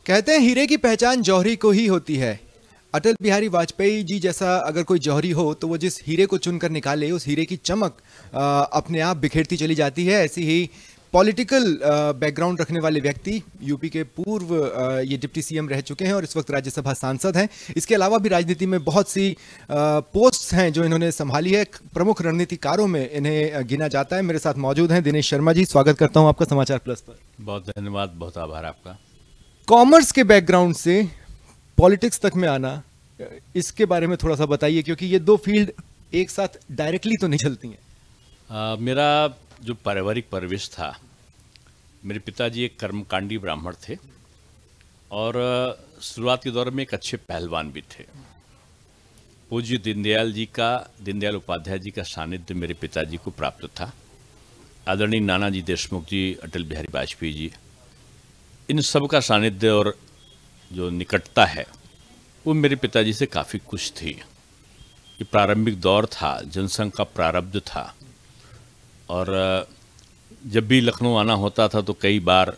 कहते हैं हीरे की पहचान जौहरी को ही होती है। अटल बिहारी वाजपेयी जी जैसा अगर कोई जौहरी हो तो वो जिस हीरे को चुनकर निकाले उस हीरे की चमक अपने आप बिखेरती चली जाती है। ऐसी ही पॉलिटिकल बैकग्राउंड रखने वाले व्यक्ति यूपी के पूर्व ये डिप्टी सीएम रह चुके हैं और इस वक्त राज्यसभा सांसद हैं। इसके अलावा भी राजनीति में बहुत सी पोस्ट्स हैं जो इन्होंने संभाली है। प्रमुख रणनीतिकारों में इन्हें गिना जाता है। मेरे साथ मौजूद हैं दिनेश शर्मा जी, स्वागत करता हूं आपका समाचार प्लस पर। बहुत धन्यवाद, बहुत आभार आपका। कॉमर्स के बैकग्राउंड से पॉलिटिक्स तक में आना, इसके बारे में थोड़ा सा बताइए, क्योंकि ये दो फील्ड एक साथ डायरेक्टली तो नहीं चलती हैं। मेरा जो पारिवारिक परिवेश था, मेरे पिताजी एक कर्मकांडी ब्राह्मण थे और शुरुआत के दौर में एक अच्छे पहलवान भी थे। पूज्य दीनदयाल उपाध्याय जी का सानिध्य मेरे पिताजी को प्राप्त था। आदरणीय नानाजी देशमुख जी, अटल बिहारी वाजपेयी जी, इन सब का सानिध्य और जो निकटता है वो मेरे पिताजी से काफ़ी कुछ थी। ये प्रारंभिक दौर था, जनसंघ का प्रारब्ध था और जब भी लखनऊ आना होता था तो कई बार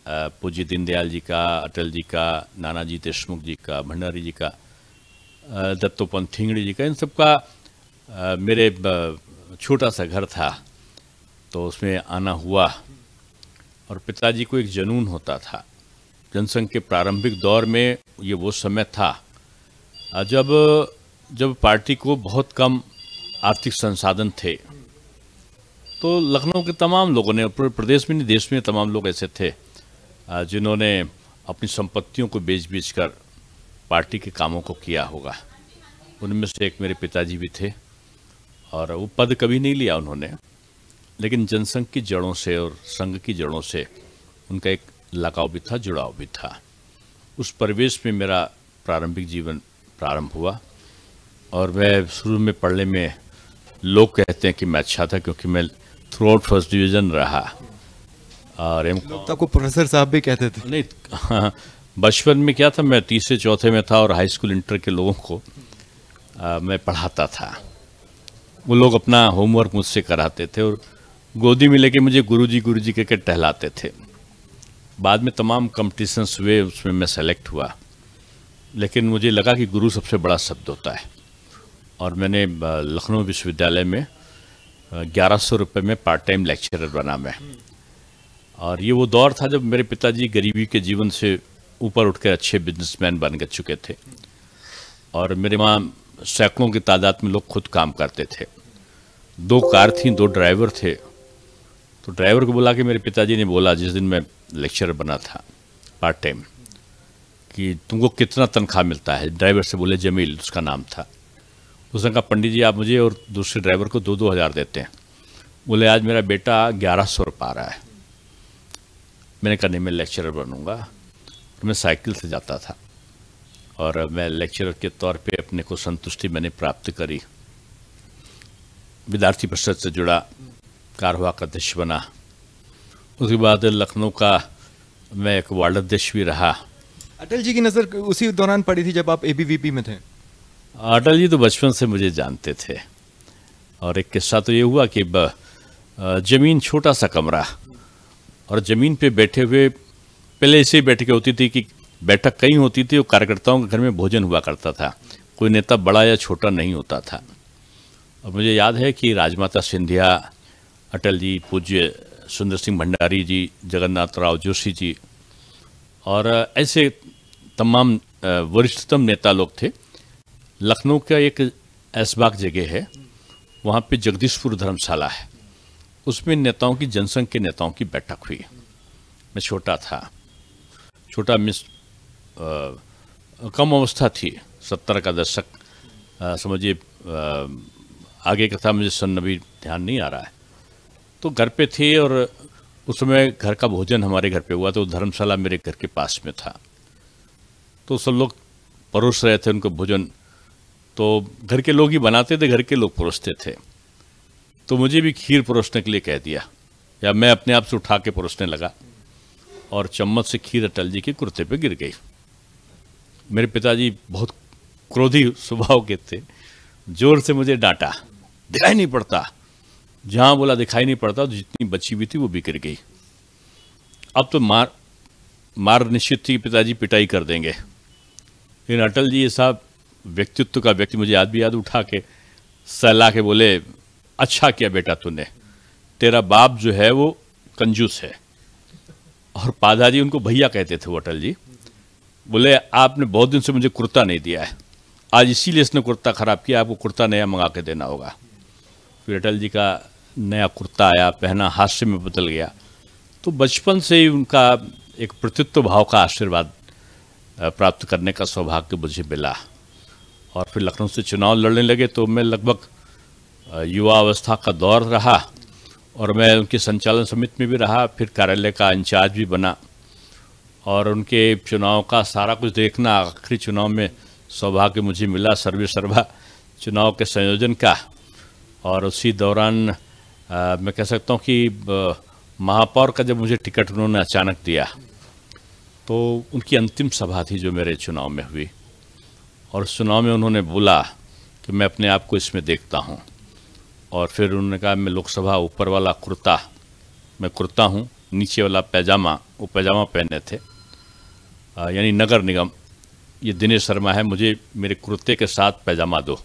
पूज्य दीनदयाल जी का, अटल जी का, नानाजी देशमुख जी का, भंडारी जी का, दत्तोपंत ठेंगड़ी जी का, इन सब का मेरे छोटा सा घर था तो उसमें आना हुआ। और पिताजी को एक जुनून होता था। जनसंघ के प्रारंभिक दौर में ये वो समय था जब पार्टी को बहुत कम आर्थिक संसाधन थे, तो लखनऊ के तमाम लोगों ने, प्रदेश में नहीं देश में तमाम लोग ऐसे थे जिन्होंने अपनी संपत्तियों को बेच कर पार्टी के कामों को किया होगा। उनमें से एक मेरे पिताजी भी थे और वो पद कभी नहीं लिया उन्होंने, लेकिन जनसंघ की जड़ों से और संघ की जड़ों से उनका एक लगाव भी था, जुड़ाव भी था। उस परिवेश में मेरा प्रारंभिक जीवन प्रारंभ हुआ और मैं शुरू में पढ़ने में, लोग कहते हैं कि मैं अच्छा था क्योंकि मैं थ्रू आउट फर्स्ट डिवीज़न रहा। और लोग तो आपको प्रोफेसर साहब भी कहते थे। नहीं, बचपन में क्या था, मैं तीसरे चौथे में था और हाई स्कूल इंटर के लोगों को मैं पढ़ाता था। वो लोग अपना होमवर्क मुझसे कराते थे और गोदी में लेके मुझे गुरुजी कहकर टहलाते थे। बाद में तमाम कॉम्पिटिशन्स हुए, उसमें मैं सेलेक्ट हुआ, लेकिन मुझे लगा कि गुरु सबसे बड़ा शब्द होता है और मैंने लखनऊ विश्वविद्यालय में 1100 रुपये में पार्ट टाइम लेक्चरर बना मैं। और ये वो दौर था जब मेरे पिताजी गरीबी के जीवन से ऊपर उठकर अच्छे बिजनेसमैन बन गए चुके थे और मेरे वहाँ सैकड़ों की तादाद में लोग खुद काम करते थे। 2 कार थी, 2 ड्राइवर थे। तो ड्राइवर को बुला के मेरे पिताजी ने बोला, जिस दिन मैं लेक्चरर बना था पार्ट टाइम, कि तुमको कितना तनख्वाह मिलता है। ड्राइवर से बोले, जमील उसका नाम था। उसने कहा, पंडित जी आप मुझे और दूसरे ड्राइवर को 2-2 हज़ार देते हैं। बोले, आज मेरा बेटा 1100 रुपये आ रहा है। मैंने कहा, नहीं मैं लेक्चरर बनूंगा। और मैं साइकिल से जाता था और मैं लेक्चरर के तौर पे अपने को संतुष्टि मैंने प्राप्त करी। विद्यार्थी परिषद से जुड़ा, कार्यवाहक अध्यक्ष बना। उसके बाद लखनऊ का मैं एक वार्ड अध्यक्ष भी रहा। अटल जी की नज़र उसी दौरान पड़ी थी जब आप एबीवीपी में थे? अटल जी तो बचपन से मुझे जानते थे और एक किस्सा तो ये हुआ कि ज़मीन, छोटा सा कमरा और ज़मीन पे बैठे हुए, पहले ऐसे ही बैठकें होती थी कि बैठक कहीं होती थी और कार्यकर्ताओं के घर में भोजन हुआ करता था। कोई नेता बड़ा या छोटा नहीं होता था। और मुझे याद है कि राजमाता सिंधिया, अटल जी, पूज्य सुंदर सिंह भंडारी जी, जगन्नाथ राव जोशी जी और ऐसे तमाम वरिष्ठतम नेता लोग थे। लखनऊ का एक ऐसबाग जगह है, वहाँ पे जगदीशपुर धर्मशाला है, उसमें नेताओं की, जनसंघ के नेताओं की बैठक हुई। मैं छोटा था, छोटा मिस कम अवस्था थी, 70 का दशक समझिए, आगे का था, मुझे सन अभी ध्यान नहीं आ रहा है। तो घर पे थे और उस समय घर का भोजन हमारे घर पे हुआ, तो धर्मशाला मेरे घर के पास में था। तो सब लोग परोस रहे थे उनको भोजन, तो घर के लोग ही बनाते थे, घर के लोग परोसते थे। तो मुझे भी खीर परोसने के लिए कह दिया, या मैं अपने आप से उठा के परोसने लगा और चम्मच से खीर अटल जी के कुर्ते पे गिर गई। मेरे पिताजी बहुत क्रोधी स्वभाव के थे, जोर से मुझे डांटा, दिखाई नहीं पड़ता। जहाँ बोला दिखाई नहीं पड़ता, तो जितनी बची हुई थी वो भी गिर गई। अब तो मार निश्चित थी कि पिताजी पिटाई कर देंगे, लेकिन अटल जी साहब व्यक्तित्व का व्यक्ति मुझे आज भी याद, उठा के सहला के बोले, अच्छा किया बेटा तूने, तेरा बाप जो है वो कंजूस है। और पादाजी उनको भैया कहते थे वो अटल जी, बोले आपने बहुत दिन से मुझे कुर्ता नहीं दिया है, आज इसीलिए इसने कुर्ता खराब किया, आपको कुर्ता नया मंगा के देना होगा। फिर अटल जी का नया कुर्ता आया, पहना, हास्य में बदल गया। तो बचपन से ही उनका एक प्रतित्व भाव का आशीर्वाद प्राप्त करने का सौभाग्य मुझे मिला। और फिर लखनऊ से चुनाव लड़ने लगे तो मैं लगभग युवा अवस्था का दौर रहा, और मैं उनके संचालन समिति में भी रहा, फिर कार्यालय का इंचार्ज भी बना, और उनके चुनाव का सारा कुछ देखना। आखिरी चुनाव में सौभाग्य मुझे मिला सर्वे सर्वा चुनाव के संयोजन का, और उसी दौरान मैं कह सकता हूँ कि महापौर का जब मुझे टिकट उन्होंने अचानक दिया, तो उनकी अंतिम सभा थी जो मेरे चुनाव में हुई, और उस चुनाव में उन्होंने बोला कि मैं अपने आप को इसमें देखता हूँ। और फिर उन्होंने कहा मैं लोकसभा, ऊपर वाला कुर्ता मैं कुर्ता हूँ, नीचे वाला पैजामा, वो पैजामा पहने थे, यानी नगर निगम, ये दिनेश शर्मा है, मुझे मेरे कुर्ते के साथ पैजामा दो।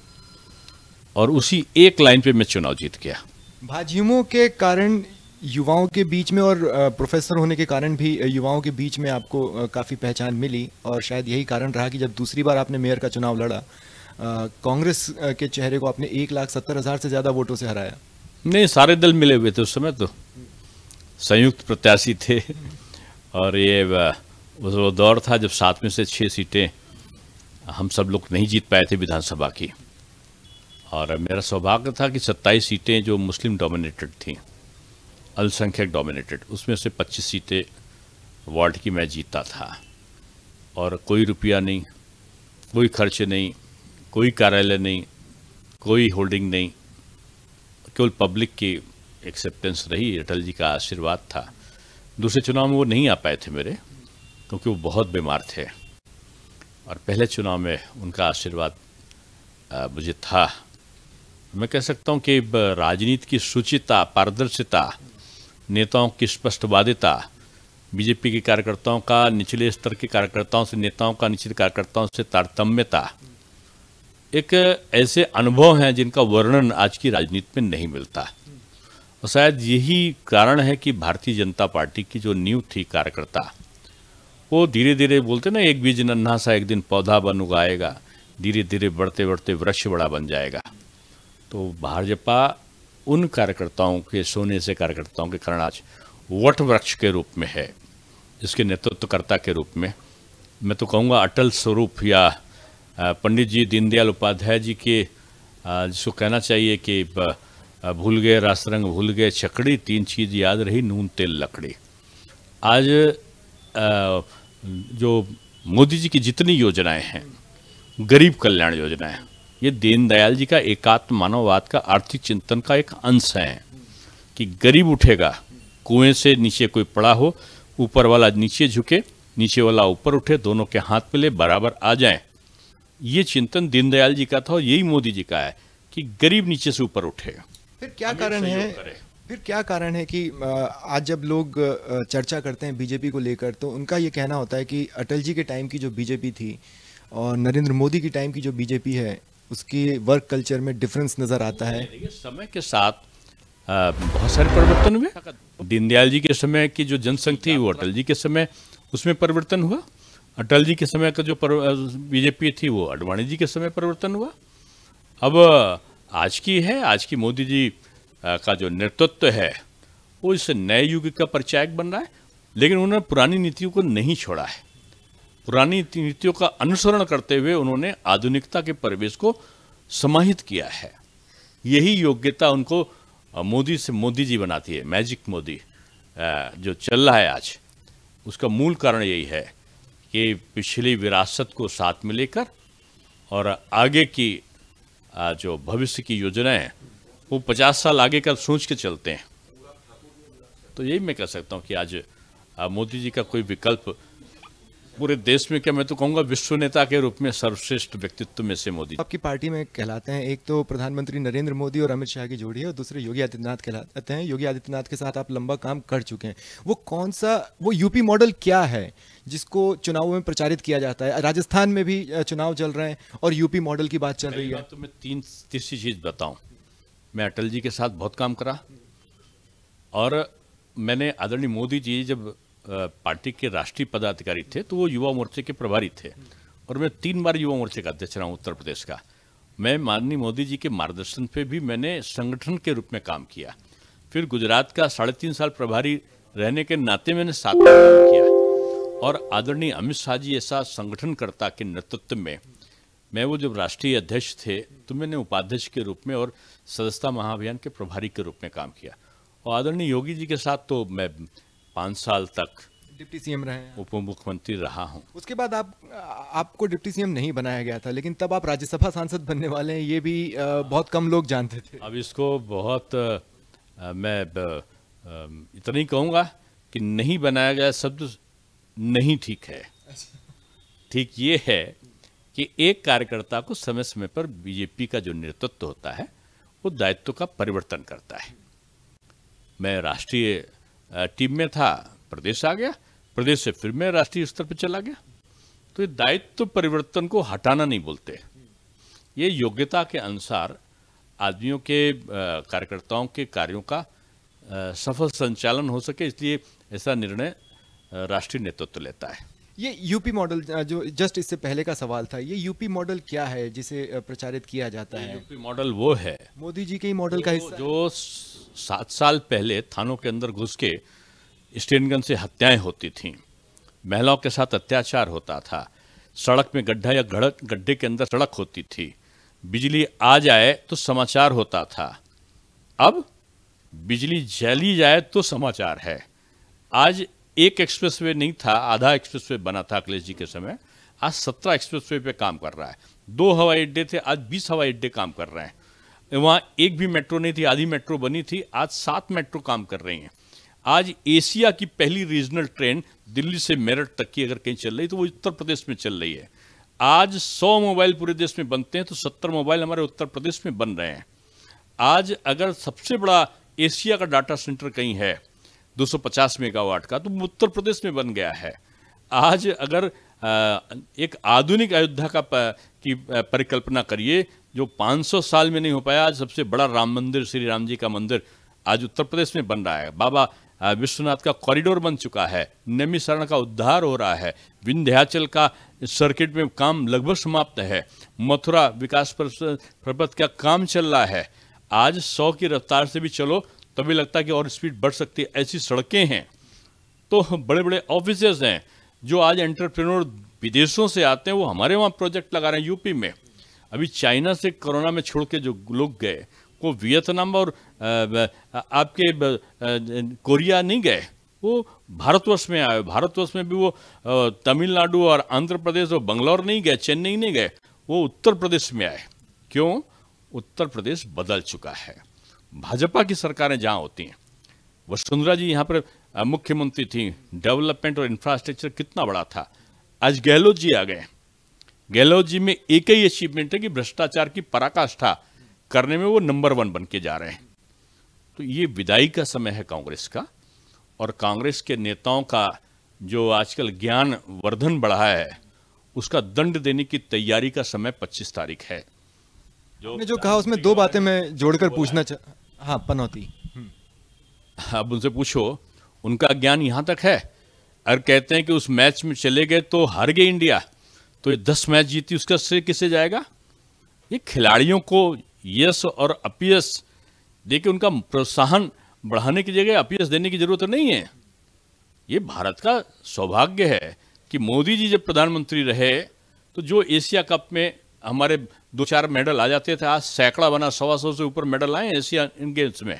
और उसी एक लाइन पे मैं चुनाव जीत गया। भाजयुमो के कारण युवाओं के बीच में और प्रोफेसर होने के कारण भी युवाओं के बीच में आपको काफ़ी पहचान मिली, और शायद यही कारण रहा कि जब दूसरी बार आपने मेयर का चुनाव लड़ा, कांग्रेस के चेहरे को आपने 1,70,000 से ज़्यादा वोटों से हराया। नहीं, सारे दल मिले हुए थे उस समय, तो संयुक्त प्रत्याशी थे, और ये वो दौर था जब 7 में से 6 सीटें हम सब लोग नहीं जीत पाए थे विधानसभा की, और मेरा सौभाग्य था कि 27 सीटें जो मुस्लिम डोमिनेटेड थीं, अल्पसंख्यक डोमिनेटेड, उसमें से 25 सीटें वार्ड की मैं जीता था, और कोई रुपया नहीं, कोई खर्च नहीं, कोई कार्यालय नहीं, कोई होल्डिंग नहीं, केवल पब्लिक की एक्सेप्टेंस रही, अटल जी का आशीर्वाद था। दूसरे चुनाव में वो नहीं आ पाए थे मेरे, क्योंकि वो बहुत बीमार थे, और पहले चुनाव में उनका आशीर्वाद मुझे था। मैं कह सकता हूँ कि राजनीति की शुचिता, पारदर्शिता, नेताओं की स्पष्टवादिता, बीजेपी के कार्यकर्ताओं का निचले स्तर के कार्यकर्ताओं से, नेताओं का निचले कार्यकर्ताओं से तारतम्यता, एक ऐसे अनुभव हैं जिनका वर्णन आज की राजनीति में नहीं मिलता। और शायद यही कारण है कि भारतीय जनता पार्टी की जो नींव थी कार्यकर्ता, वो धीरे धीरे, बोलते ना एक बीज नन्हा सा एक दिन पौधा बन उगाएगा, धीरे धीरे बढ़ते बढ़ते वृक्ष बड़ा बन जाएगा। तो भाजपा उन कार्यकर्ताओं के, सोने से कार्यकर्ताओं के कारण आज वट वृक्ष के रूप में है, जिसके नेतृत्वकर्ता के रूप में मैं तो कहूँगा अटल स्वरूप, या पंडित जी दीनदयाल उपाध्याय जी के, जिसको कहना चाहिए कि भूल गए रास रंग, भूल गए छकड़ी, 3 चीज़ याद रही, नून तेल लकड़ी। आज जो मोदी जी की जितनी योजनाएं हैं, गरीब कल्याण योजनाएं, ये दीनदयाल जी का एकात्म मानववाद का आर्थिक चिंतन का एक अंश है, कि गरीब उठेगा, कुएं से नीचे कोई पड़ा हो, ऊपर वाला नीचे झुके, नीचे वाला ऊपर उठे, दोनों के हाथ मिले, बराबर आ जाएं। ये चिंतन दीनदयाल जी का था, और यही मोदी जी का है कि गरीब नीचे से ऊपर उठेगा। फिर क्या कारण है कि आज जब लोग चर्चा करते हैं बीजेपी को लेकर, तो उनका ये कहना होता है कि अटल जी के टाइम की जो बीजेपी थी और नरेंद्र मोदी की टाइम की जो बीजेपी है, उसकी वर्क कल्चर में डिफरेंस नजर आता है। समय के साथ बहुत सारे परिवर्तन हुए। दीनदयाल जी के समय की जो जनसंघ थी, वो अटल जी के समय उसमें परिवर्तन हुआ। अटल जी के समय का जो बीजेपी थी, वो आडवाणी जी के समय परिवर्तन हुआ। अब आज की है, आज की मोदी जी का जो नेतृत्व है, वो इस नए युग का परिचायक बन रहा है, लेकिन उन्होंने पुरानी नीतियों को नहीं छोड़ा है। पुरानी नीतियों का अनुसरण करते हुए उन्होंने आधुनिकता के परिवेश को समाहित किया है। यही योग्यता उनको मोदी जी बनाती है। मैजिक मोदी जो चल रहा है आज, उसका मूल कारण यही है कि पिछली विरासत को साथ में लेकर और आगे की जो भविष्य की योजनाएं हैं, वो 50 साल आगे का सोच के चलते हैं। तो यही मैं कह सकता हूँ कि आज मोदी जी का कोई विकल्प पूरे देश में क्या, मैं तो कहूँगा विश्व नेता के रूप में सर्वश्रेष्ठ व्यक्तित्व में से मोदी। आपकी पार्टी में कहलाते हैं, एक तो प्रधानमंत्री नरेंद्र मोदी और अमित शाह की जोड़ी है, और दूसरे योगी आदित्यनाथ कहलाते हैं। योगी आदित्यनाथ के साथ आप लंबा काम कर चुके हैं। वो यूपी मॉडल क्या है जिसको चुनावों में प्रचारित किया जाता है? राजस्थान में भी चुनाव चल रहे हैं और यूपी मॉडल की बात चल रही है। तो मैं तीसरी चीज बताऊं, मैं अटल जी के साथ बहुत काम करा, और मैंने आदरणीय मोदी जी जब पार्टी के राष्ट्रीय पदाधिकारी थे तो वो युवा मोर्चे के प्रभारी थे, और मैं 3 बार युवा मोर्चे का अध्यक्ष रहा हूँ उत्तर प्रदेश का। मैं माननीय मोदी जी के मार्गदर्शन पे भी मैंने संगठन के रूप में काम किया। फिर गुजरात का 3.5 साल प्रभारी रहने के नाते मैंने 7 बार काम किया, और आदरणीय अमित शाह जी ऐसा संगठनकर्ता के नेतृत्व में मैं वो जब राष्ट्रीय अध्यक्ष थे तो मैंने उपाध्यक्ष के रूप में और सदस्यता महाअभियान के प्रभारी के रूप में काम किया। और आदरणीय योगी जी के साथ तो मैं 5 साल तक डिप्टी सीएम रहे हैं, उप मुख्यमंत्री रहा हूं। उसके बाद आपको डिप्टी सीएम नहीं बनाया गया था, लेकिन तब आप राज्यसभा सांसद बनने वाले हैं, ये भी बहुत कम लोग जानते थे। अब इसको बहुत मैं इतना ही कहूँगा कि नहीं बनाया गया शब्द नहीं ठीक है। ठीक ये है कि एक कार्यकर्ता को समय समय पर बीजेपी का जो नेतृत्व होता है वो दायित्व का परिवर्तन करता है। मैं राष्ट्रीय टीम में था, प्रदेश आ गया, प्रदेश से फिर मैं राष्ट्रीय स्तर पर चला गया। तो ये दायित्व परिवर्तन को हटाना नहीं बोलते, ये योग्यता के अनुसार आदमियों के कार्यकर्ताओं के कार्यों का सफल संचालन हो सके, इसलिए ऐसा निर्णय राष्ट्रीय नेतृत्व लेता है। ये यूपी मॉडल, जो जस्ट इससे पहले का सवाल था, ये यूपी मॉडल क्या है जिसे प्रचारित किया जाता है? यूपी मॉडल वो है मोदी जी के ही मॉडल का हिस्सा जो 7 साल पहले थानों के अंदर घुस के स्टेनगन से हत्याएं होती थीं, महिलाओं के साथ अत्याचार होता था, सड़क में गड्ढा या गड्ढे के अंदर सड़क होती थी, बिजली आ जाए तो समाचार होता था। अब बिजली जली जाए तो समाचार है। आज एक एक्सप्रेसवे नहीं था, आधा एक्सप्रेसवे बना था अखिलेश जी के समय, आज 17 एक्सप्रेसवे पे काम कर रहा है। 2 हवाई अड्डे थे, आज 20 हवाई अड्डे काम कर रहे हैं। वहाँ एक भी मेट्रो नहीं थी, आधी मेट्रो बनी थी, आज 7 मेट्रो काम कर रही हैं। आज एशिया की पहली रीजनल ट्रेन दिल्ली से मेरठ तक की अगर कहीं चल रही तो वो उत्तर प्रदेश में चल रही है। आज 100 मोबाइल पूरे देश में बनते हैं तो 70 मोबाइल हमारे उत्तर प्रदेश में बन रहे हैं। आज अगर सबसे बड़ा एशिया का डाटा सेंटर कहीं है 250 मेगावाट का, तो वो उत्तर प्रदेश में बन गया है। आज अगर एक आधुनिक अयोध्या की परिकल्पना करिए, जो 500 साल में नहीं हो पाया, आज सबसे बड़ा राम मंदिर, श्री राम जी का मंदिर आज उत्तर प्रदेश में बन रहा है। बाबा विश्वनाथ का कॉरिडोर बन चुका है, नैमिषारण्य का उद्धार हो रहा है, विंध्याचल का सर्किट में काम लगभग समाप्त है, मथुरा विकास पर्वत का काम चल रहा है। आज 100 की रफ्तार से भी चलो तभी लगता है कि और स्पीड बढ़ सकती है, ऐसी सड़कें हैं। तो बड़े बड़े ऑफिसेज हैं, जो आज एंटरप्रेन्योर विदेशों से आते हैं वो हमारे वहाँ प्रोजेक्ट लगा रहे हैं यूपी में। अभी चाइना से कोरोना में छोड़ के जो लोग गए वो वियतनाम और आपके कोरिया नहीं गए, वो भारतवर्ष में आए। भारतवर्ष में भी वो तमिलनाडु और आंध्र प्रदेश और बंगलौर नहीं गए, चेन्नई नहीं गए, वो उत्तर प्रदेश में आए। क्यों? उत्तर प्रदेश बदल चुका है। भाजपा की सरकारें जहाँ होती हैं, वसुंधरा जी यहाँ पर मुख्यमंत्री थी, डेवलपमेंट और इंफ्रास्ट्रक्चर कितना बड़ा था। आज गहलोत जी आ गए, गहलोत जी में एक ही अचीवमेंट है कि भ्रष्टाचार की पराकाष्ठा करने में वो नंबर 1 बन के जा रहे हैं। तो ये विदाई का समय है कांग्रेस का, और कांग्रेस के नेताओं का जो आजकल ज्ञान वर्धन बढ़ा है उसका दंड देने की तैयारी का समय 25 तारीख है। जो कहा उसमें 2 बातें मैं जोड़कर पूछना हाँ, पनौती। अब उनसे पूछो, उनका ज्ञान यहाँ तक है। अगर कहते हैं कि उस मैच में चले गए तो हार गई इंडिया, तो ये 10 मैच जीती, उसका श्रेय किसे जाएगा? ये खिलाड़ियों को यश और अपयश देखिए, उनका प्रोत्साहन बढ़ाने की जगह अपयश देने की जरूरत नहीं है। ये भारत का सौभाग्य है कि मोदी जी जब प्रधानमंत्री रहे तो जो एशिया कप में हमारे 2-4 मेडल आ जाते थे, आज सैकड़ा बना, 125 से ऊपर मेडल आए एशिया गेम्स में।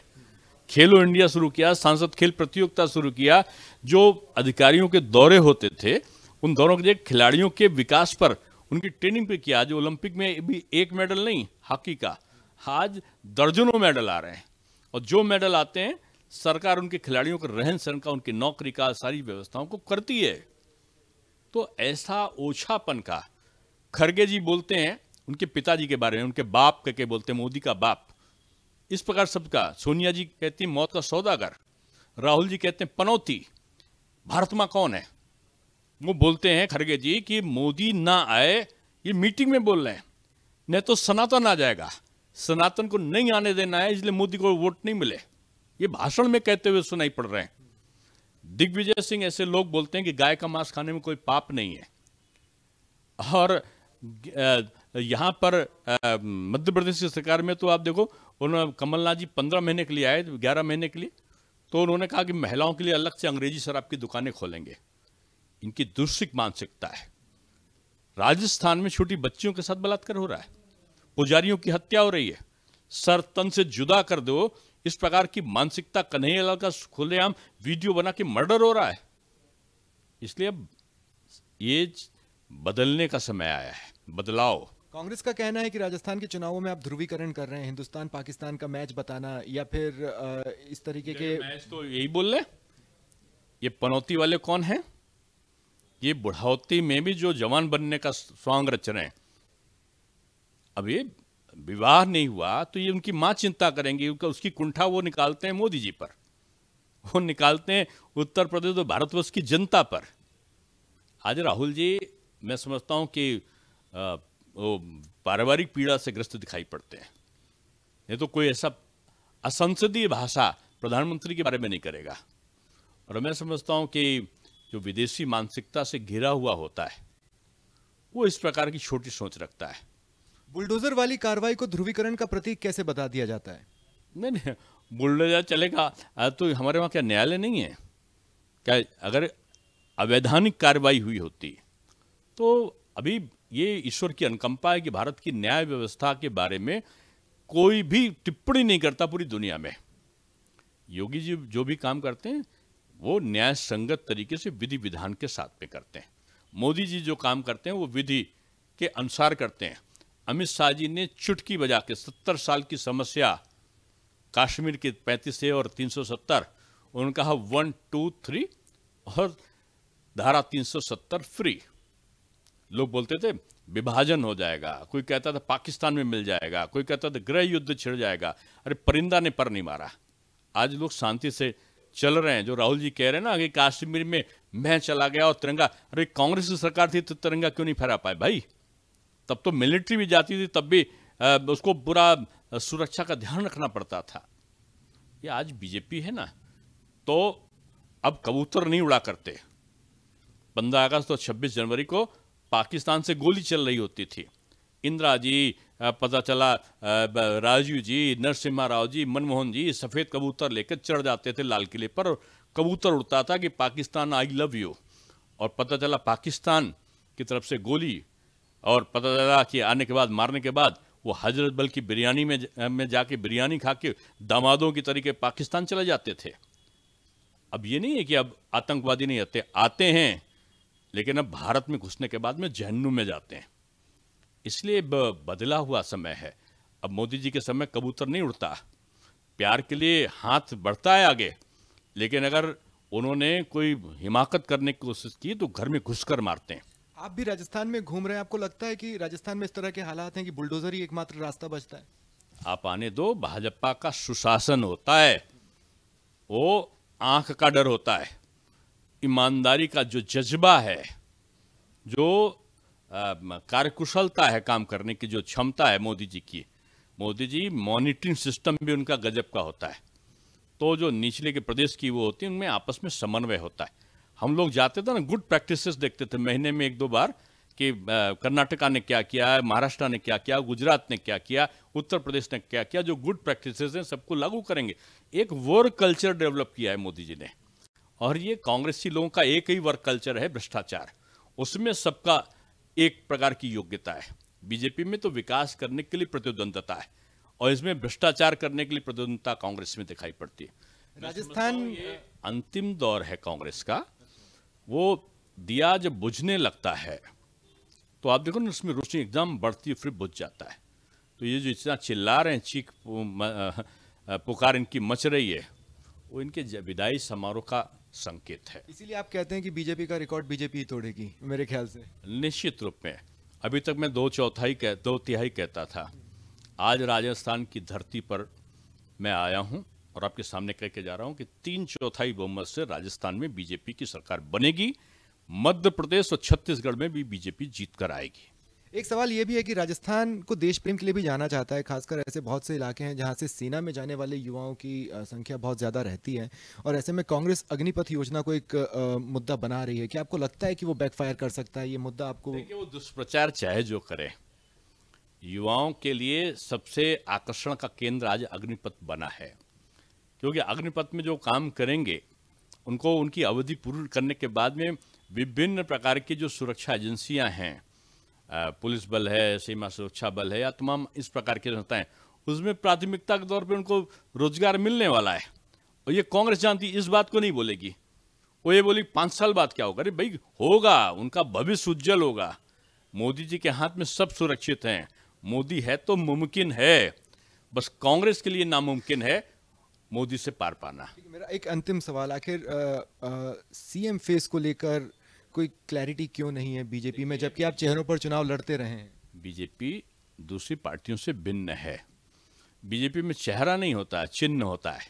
खेलो इंडिया शुरू किया, सांसद खेल प्रतियोगिता शुरू किया, जो अधिकारियों के दौरे होते थे उन दौरों के खिलाड़ियों के विकास पर, उनकी ट्रेनिंग पे किया। आज ओलंपिक में भी 1 मेडल नहीं हॉकी का, आज दर्जनों मेडल आ रहे हैं। और जो मेडल आते हैं सरकार उनके खिलाड़ियों के रहन सहन का, उनकी नौकरी का, सारी व्यवस्थाओं को करती है। तो ऐसा ओछापन का खरगे जी बोलते हैं उनके पिताजी के बारे में, उनके बाप के बोलते हैं मोदी का बाप, इस प्रकार सबका। सोनिया जी कहती हैं मौत का सौदागर, राहुल जी कहते हैं पनौती, भारत मां कौन है? वो बोलते हैं खरगे जी कि मोदी ना आए, ये मीटिंग में बोल रहे हैं, नहीं तो सनातन आ जाएगा, सनातन को नहीं आने देना है इसलिए मोदी को वोट नहीं मिले। ये भाषण में कहते हुए सुनाई पड़ रहे हैं। दिग्विजय सिंह ऐसे लोग बोलते हैं कि गाय का मांस खाने में कोई पाप नहीं है। और यहाँ पर मध्य प्रदेश की सरकार में तो आप देखो, उन्होंने कमलनाथ जी 15 महीने के लिए आए, 11 महीने के लिए, तो उन्होंने कहा कि महिलाओं के लिए अलग से अंग्रेजी शराब की दुकानें खोलेंगे। इनकी दुष्सिक मानसिकता है। राजस्थान में छोटी बच्चियों के साथ बलात्कार हो रहा है, पुजारियों की हत्या हो रही है, सर तन से जुदा कर दो, इस प्रकार की मानसिकता। कन्हैयालाल का खुलेआम वीडियो बना के मर्डर हो रहा है। इसलिए अब ये बदलने का समय आया है, बदलाव। कांग्रेस का कहना है कि राजस्थान के चुनावों में आप ध्रुवीकरण कर रहे हैं, हिंदुस्तान पाकिस्तान का मैच बताना, या फिर इस तरीके के मैच तो यही बोल रहे। ये पनौती वाले कौन हैं? ये बुढ़ावती में भी जो जवान बनने का स्वांग रच रहे हैं। अब ये विवाह नहीं हुआ तो ये उनकी मां चिंता करेंगी, उसकी कुंठा वो निकालते हैं मोदी जी पर, वो निकालते हैं उत्तर प्रदेश और भारतवर्ष की जनता पर। आज राहुल जी, मैं समझता हूं कि वो पारिवारिक पीड़ा से ग्रस्त दिखाई पड़ते हैं। ये तो कोई ऐसा असंसदीय भाषा प्रधानमंत्री के बारे में नहीं करेगा। और मैं समझता हूं कि जो विदेशी मानसिकता से घिरा हुआ होता है वो इस प्रकार की छोटी सोच रखता है। बुलडोजर वाली कार्रवाई को ध्रुवीकरण का प्रतीक कैसे बता दिया जाता है? नहीं, बुलडोजर चलेगा तो हमारे वहाँ क्या न्यायालय नहीं है क्या? अगर अवैधानिक कार्रवाई हुई होती तो अभी ये ईश्वर की अनुकंपा है कि भारत की न्याय व्यवस्था के बारे में कोई भी टिप्पणी नहीं करता पूरी दुनिया में। योगी जी जो भी काम करते हैं वो न्याय संगत तरीके से विधि विधान के साथ में करते हैं। मोदी जी जो काम करते हैं वो विधि के अनुसार करते हैं। अमित शाह जी ने चुटकी बजा के 70 साल की समस्या कश्मीर के 35 से और 370, उन्होंने कहा 1 2 3 और धारा 370 फ्री। लोग बोलते थे विभाजन हो जाएगा, कोई कहता था पाकिस्तान में मिल जाएगा, कोई कहता था गृह युद्ध छिड़ जाएगा। अरे परिंदा ने पर नहीं मारा। आज लोग शांति से चल रहे हैं। जो राहुल जी कह रहे हैं ना कि कश्मीर में मैं चला गया और तिरंगा, अरे कांग्रेस की सरकार थी तो तिरंगा क्यों नहीं फहरा पाए भाई? तब तो मिलिट्री भी जाती थी, तब भी उसको पूरा सुरक्षा का ध्यान रखना पड़ता था। ये आज बीजेपी है ना, तो अब कबूतर नहीं उड़ा करते। 15 अगस्त और 26 जनवरी को पाकिस्तान से गोली चल रही होती थी। इंदिरा जी, पता चला राजीव जी, नरसिम्हा राव जी, मनमोहन जी सफ़ेद कबूतर लेकर चढ़ जाते थे लाल किले पर, और कबूतर उड़ता था कि पाकिस्तान आई लव यू। और पता चला पाकिस्तान की तरफ से गोली, और पता चला कि आने के बाद, मारने के बाद वो हजरत बल की बिरयानी में जाके बिरयानी खा के दामादों की तरीके पाकिस्तान चले जाते थे। अब ये नहीं है कि अब आतंकवादी नहीं आते हैं, लेकिन अब भारत में घुसने के बाद में जहन्नुम में जाते हैं। इसलिए बदला हुआ समय है। अब मोदी जी के समय कबूतर नहीं उड़ता, प्यार के लिए हाथ बढ़ता है आगे, लेकिन अगर उन्होंने कोई हिमाकत करने की कोशिश की तो घर में घुसकर मारते हैं। आप भी राजस्थान में घूम रहे हैं, आपको लगता है कि राजस्थान में इस तरह के हालात हैं कि बुलडोजर ही एकमात्र रास्ता बचता है? आप आने दो, भाजपा का सुशासन होता है, वो आंख का डर होता है, ईमानदारी का जो जज्बा है, जो कार्यकुशलता है, काम करने की जो क्षमता है मोदी जी की। मोदी जी मॉनिटरिंग सिस्टम भी उनका गजब का होता है। तो जो निचले के प्रदेश की वो होती है, उनमें आपस में समन्वय होता है। हम लोग जाते थे ना, गुड प्रैक्टिसेस देखते थे महीने में 1-2 बार कि कर्नाटका ने क्या किया, महाराष्ट्र ने क्या किया, गुजरात ने क्या किया, उत्तर प्रदेश ने क्या किया। जो गुड प्रैक्टिसेस हैं सबको लागू करेंगे। एक वर्क कल्चर डेवलप किया है मोदी जी ने। और ये कांग्रेसी लोगों का एक ही वर्क कल्चर है, भ्रष्टाचार। उसमें सबका एक प्रकार की योग्यता है। बीजेपी में तो विकास करने के लिए प्रतिद्वंदता है, और इसमें भ्रष्टाचार करने के लिए प्रतिद्वंदता कांग्रेस में दिखाई पड़ती है। राजस्थान अंतिम दौर है कांग्रेस का। वो दिया जब बुझने लगता है तो आप देखो ना, उसमें रोशनी एकदम बढ़ती है फिर बुझ जाता है। तो ये जो इतना चिल्ला रहे हैं, चीख पुकार इनकी मच रही है, वो इनके विदाई समारोह का संकेत है। इसीलिए आप कहते हैं कि बीजेपी का रिकॉर्ड बीजेपी ही तोड़ेगी, मेरे ख्याल से। निश्चित रूप में। अभी तक मैं दो तिहाई कहता था। आज राजस्थान की धरती पर मैं आया हूं और आपके सामने कह के जा रहा हूं कि 3/4 बहुमत से राजस्थान में बीजेपी की सरकार बनेगी। मध्य प्रदेश और छत्तीसगढ़ में भी बीजेपी जीत कर आएगी। एक सवाल ये भी है कि राजस्थान को देश प्रेम के लिए भी जाना चाहता है, खासकर ऐसे बहुत से इलाके हैं जहां से सेना में जाने वाले युवाओं की संख्या बहुत ज़्यादा रहती है, और ऐसे में कांग्रेस अग्निपथ योजना को एक मुद्दा बना रही है। क्या आपको लगता है कि वो बैकफायर कर सकता है ये मुद्दा? आपको देखिए, वो दुष्प्रचार चाहे जो करे, युवाओं के लिए सबसे आकर्षण का केंद्र आज अग्निपथ बना है, क्योंकि अग्निपथ में जो काम करेंगे उनको उनकी अवधि पूर्ण करने के बाद में विभिन्न प्रकार की जो सुरक्षा एजेंसियां हैं, पुलिस बल है, सीमा सुरक्षा बल है, या तमाम इस प्रकार के संस्थाएं, उसमें प्राथमिकता के तौर पे उनको रोजगार मिलने वाला है। और ये कांग्रेस जानती इस बात को नहीं बोलेगी। वो ये बोली 5 साल बाद क्या होगा। अरे भाई, होगा, उनका भविष्य उज्जवल होगा। मोदी जी के हाथ में सब सुरक्षित हैं। मोदी है तो मुमकिन है, बस कांग्रेस के लिए नामुमकिन है मोदी से पार पाना। मेरा एक अंतिम सवाल, आखिर सीएम फेस को लेकर कोई क्लैरिटी क्यों नहीं है बीजेपी में, जबकि आप चेहरों पर चुनाव लड़ते रहे हैं? बीजेपी दूसरी पार्टियों से भिन्न है। बीजेपी में चेहरा नहीं होता है, चिन्ह होता है।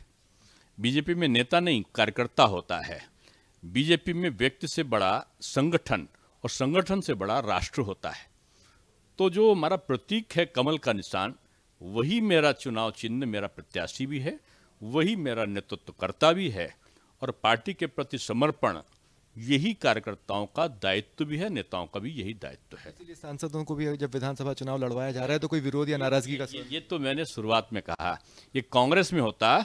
बीजेपी में नेता नहीं, कार्यकर्ता होता है। बीजेपी में व्यक्ति से बड़ा संगठन और संगठन से बड़ा राष्ट्र होता है। तो जो हमारा प्रतीक है कमल का निशान, वही मेरा चुनाव चिन्ह, मेरा प्रत्याशी भी है, वही मेरा नेतृत्वकर्ता भी है, और पार्टी के प्रति समर्पण यही कार्यकर्ताओं का दायित्व भी है, नेताओं का भी यही दायित्व है। इसलिए सांसदों को भी जब विधानसभा चुनाव लड़वाया जा रहा है तो कोई विरोध या नाराजगी का ये तो मैंने शुरुआत में कहा, ये कांग्रेस में होता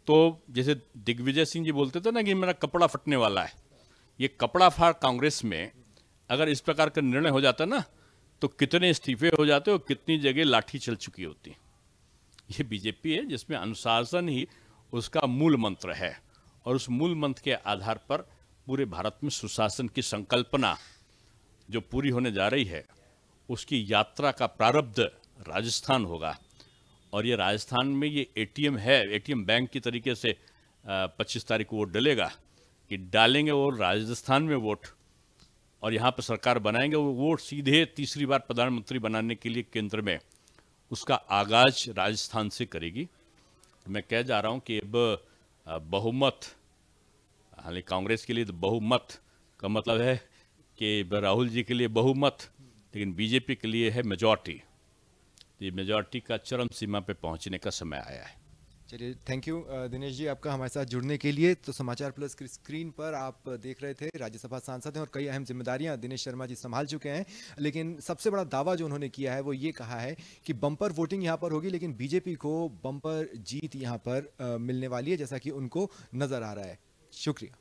तो जैसे दिग्विजय सिंह जी बोलते थे ना कि मेरा कपड़ा फटने वाला है, ये कपड़ा फाड़ कांग्रेस में अगर इस प्रकार का निर्णय हो जाता ना तो कितने इस्तीफे हो जाते और कितनी जगह लाठी चल चुकी होती। ये बीजेपी है जिसमें अनुशासन ही उसका मूल मंत्र है, और उस मूल मंत्र के आधार पर पूरे भारत में सुशासन की संकल्पना जो पूरी होने जा रही है, उसकी यात्रा का प्रारब्ध राजस्थान होगा। और ये राजस्थान में ये एटीएम है, एटीएम बैंक की तरीके से 25 तारीख को वोट डलेगा कि डालेंगे वो राजस्थान में वोट, और यहाँ पर सरकार बनाएंगे। वो वोट सीधे तीसरी बार प्रधानमंत्री बनाने के लिए केंद्र में उसका आगाज राजस्थान से करेगी। मैं कह जा रहा हूँ कि अब बहुमत, हालांकि कांग्रेस के लिए तो बहुमत का मतलब है कि राहुल जी के लिए बहुमत, लेकिन बीजेपी के लिए है मेजॉरिटी। तो ये मेजॉरिटी का चरम सीमा पे पहुंचने का समय आया है। चलिए, थैंक यू दिनेश जी आपका हमारे साथ जुड़ने के लिए। तो समाचार प्लस की स्क्रीन पर आप देख रहे थे राज्यसभा सांसद हैं और कई अहम जिम्मेदारियां दिनेश शर्मा जी संभाल चुके हैं, लेकिन सबसे बड़ा दावा जो उन्होंने किया है वो ये कहा है कि बम्पर वोटिंग यहां पर होगी, लेकिन बीजेपी को बम्पर जीत यहां पर मिलने वाली है, जैसा कि उनको नजर आ रहा है। शुक्रिया।